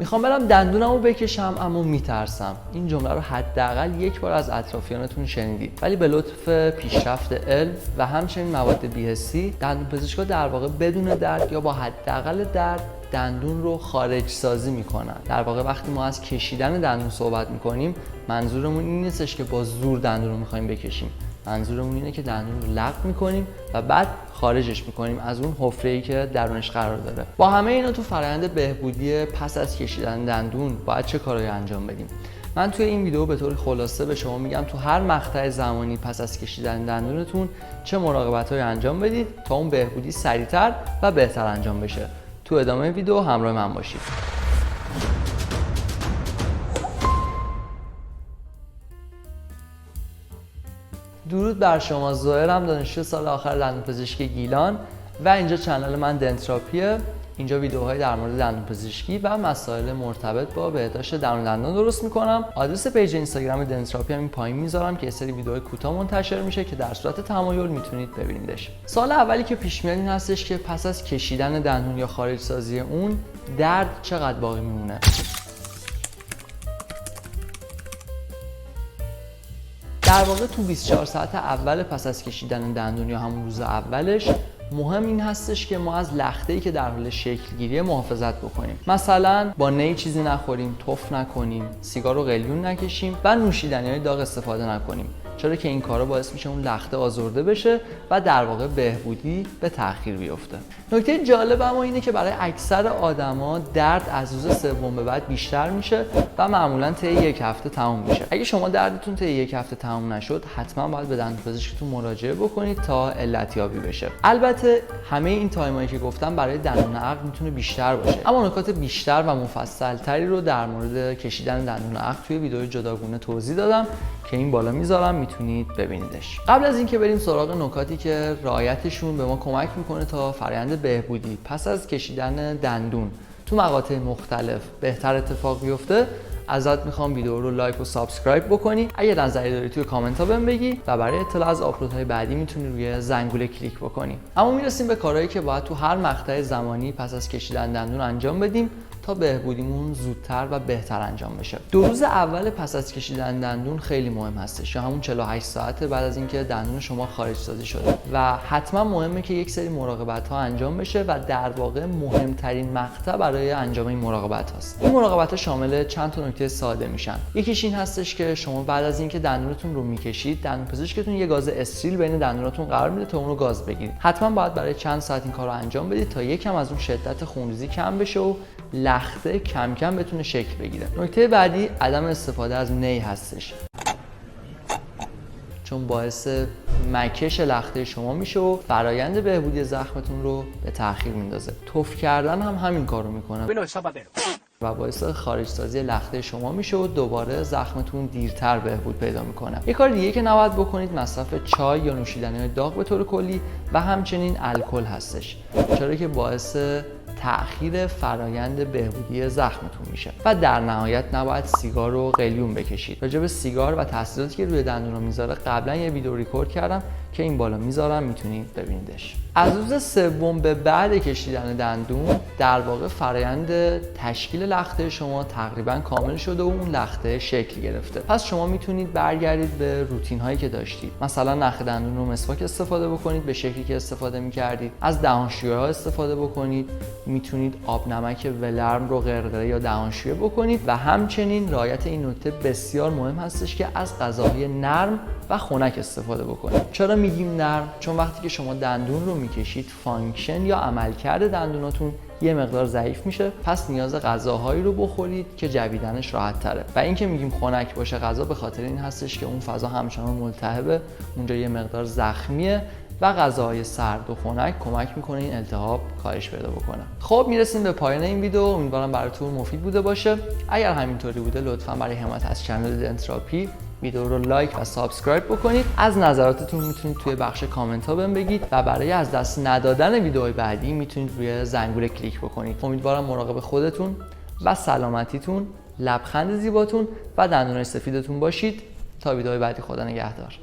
میخوام برم دندونمو بکشم اما میترسم. این جمله رو حداقل یک بار از اطرافیانتون شنیدید. ولی به لطف پیشرفت علم و همچنین مواد بی‌حسی، دندونپزشکا در واقع بدون درد یا با حداقل درد دندون رو خارج سازی میکنن. در واقع وقتی ما از کشیدن دندون صحبت میکنیم، منظورمون این نیستش که با زور دندون رو میخوایم بکشیم. منظورمون اینه که دندون رو لغو میکنیم و بعد خارجش میکنیم از اون حفره‌ای که درونش قرار داره. با همه اینا تو فرآیند بهبودی پس از کشیدن دندون باید چه کارهایی انجام بدیم؟ من توی این ویدیو به طور خلاصه به شما میگم تو هر مقطع زمانی پس از کشیدن دندونتون چه مراقبت‌هایی انجام بدید تا اون بهبودی سریعتر و بهتر انجام بشه. تو ادامه ویدیو همراه من باشید. درود بر شما، ظاهرم دانشجو سال آخر دندونپزشکی گیلان و اینجا چنل من دنتراپیه. اینجا ویدیوهای در مورد دندونپزشکی و مسائل مرتبط با بهداشت درون دندان درست میکنم. آدرس پیج اینستاگرام دنتراپی هم این پایین میذارم که یه سری ویدیوهای کوتاه منتشر میشه که در صورت تمایل میتونید ببینیدش. سوال اولی که پیش میاد این هستش که پس از کشیدن دندون یا خارج سازی اون درد چقدر باقی میمونه؟ در واقع تو 24 ساعت اول پس از کشیدن دندون یا همون روز اولش مهم این هستش که ما از لخته‌ای که در حال شکل گیری محافظت بکنیم. مثلا با نی چیزی نخوریم، تف نکنیم، سیگار و قلیون نکشیم و نوشیدنی‌های داغ استفاده نکنیم. چرا که این کارا باعث میشه اون لخته آزرده بشه و در واقع بهبودی به تأخیر بیفته. نکته جالب اما اینه که برای اکثر آدما درد از روز سوم به بعد بیشتر میشه و معمولا طی یک هفته تموم میشه. اگه شما دردتون طی یک هفته تموم نشد، حتما باید به دندونپزشکتون مراجعه بکنید تا علت یابی بشه. البته همه این تایمایی که گفتم برای دندون عقل میتونه بیشتر باشه، اما نکات بیشتر و مفصل‌تری رو در مورد کشیدن دندون عقل توی ویدیو جداگونه توضیح دادم که این بالا میذارم، میتونید ببینیدش. قبل از اینکه بریم سراغ نکاتی که رعایتشون به ما کمک میکنه تا فرآیند بهبودی پس از کشیدن دندون تو مقاطع مختلف بهتر اتفاق بیفته، ازت میخوام ویدیو رو لایک و سابسکرایب بکنی. اگه نظری داری توی کامنت ها بهم بگی و برای اطلاع از آپلودهای بعدی میتونی روی زنگوله کلیک بکنی. اما میرسیم به کارهایی که باید تو هر مقطع زمانی پس از کشیدن دندون انجام بدیم تا بهبودیمون زودتر و بهتر انجام بشه. 2 روز اول پس از کشیدن دندون خیلی مهم هستش، یا همون 48 ساعت بعد از اینکه دندون شما خارج سازی شده و حتما مهمه که یک سری مراقبت ها انجام بشه و در واقع مهمترین مقطع برای انجام این مراقبت هاست. این مراقبت ها شامل چند تا نکته ساده میشن. یکیش این هستش که شما بعد از اینکه دندونتون رو میکشید، دندونپزشکتون یه گاز استریل بین دندوناتون قرار میده تا اون رو گاز بگیرید. حتما باید برای چند ساعت این کارو انجام بدید تا یکم از اون شدت خونریزی کم بشه و لخته کم کم بتونه شکل بگیره. نکته بعدی عدم استفاده از نی هستش، چون باعث مکش لخته شما میشه و فرایند بهبودی زخمتون رو به تأخیر میندازه. تف کردن هم همین کارو میکنه و باعث خارج سازی لخته شما میشه و دوباره زخمتون دیرتر بهبود پیدا میکنه. یه کار دیگه که نباید بکنید مصرف چای یا نوشیدنی‌های داغ به طور کلی و همچنین الکل هستش، چرا که باعث تأخیر فرایند بهبودی زخمتون میشه. و در نهایت نباید سیگار و قلیون بکشید. راجع به سیگار و تاثیراتی که روی دندونا میذاره قبلا یه ویدیو ریکورد کردم که این بالا میذارم، میتونید ببینیدش. از روز سوم به بعد کشیدن دندون در واقع فرایند تشکیل لخته شما تقریبا کامل شده و اون لخته شکل گرفته. پس شما میتونید برگردید به روتین هایی که داشتید. مثلا نخ دندون رو مسواک استفاده بکنید به شکلی که استفاده میکردید، از دهانشویه ها استفاده بکنید، میتونید آب نمک ولرم رو غرغره یا دهانشویه بکنید و همچنین رعایت این نکته بسیار مهم هستش که از غذاهای نرم و خنک استفاده بکنید. چرا میگیم نرم؟ چون وقتی که شما دندون رو میکشید فانکشن یا عملکرد دندوناتون یه مقدار ضعیف میشه، پس نیاز غذاهایی رو بخورید که جویدنش راحت تره. و اینکه میگیم خنک باشه غذا به خاطر این هستش که اون فضا همچنان ملتهبه، اونجا یه مقدار زخمیه و غذاهای سرد و خنک کمک میکنه این التهاب کاهش پیدا بکنه. خب میرسیم به پایان این ویدیو، امیدوارم براتون مفید بوده باشه. اگر همینطوری بوده لطفاً برای حمایت از کانال دنتراپی ویدیو رو لایک و سابسکرایب بکنید. از نظراتتون میتونید توی بخش کامنت ها بهم بگید و برای از دست ندادن ویدیوهای بعدی میتونید روی زنگوله کلیک بکنید. امیدوارم مراقب خودتون و سلامتیتون، لبخند زیباتون و دندونای سفیدتون باشید. تا ویدیوهای بعدی، خدا نگهدار.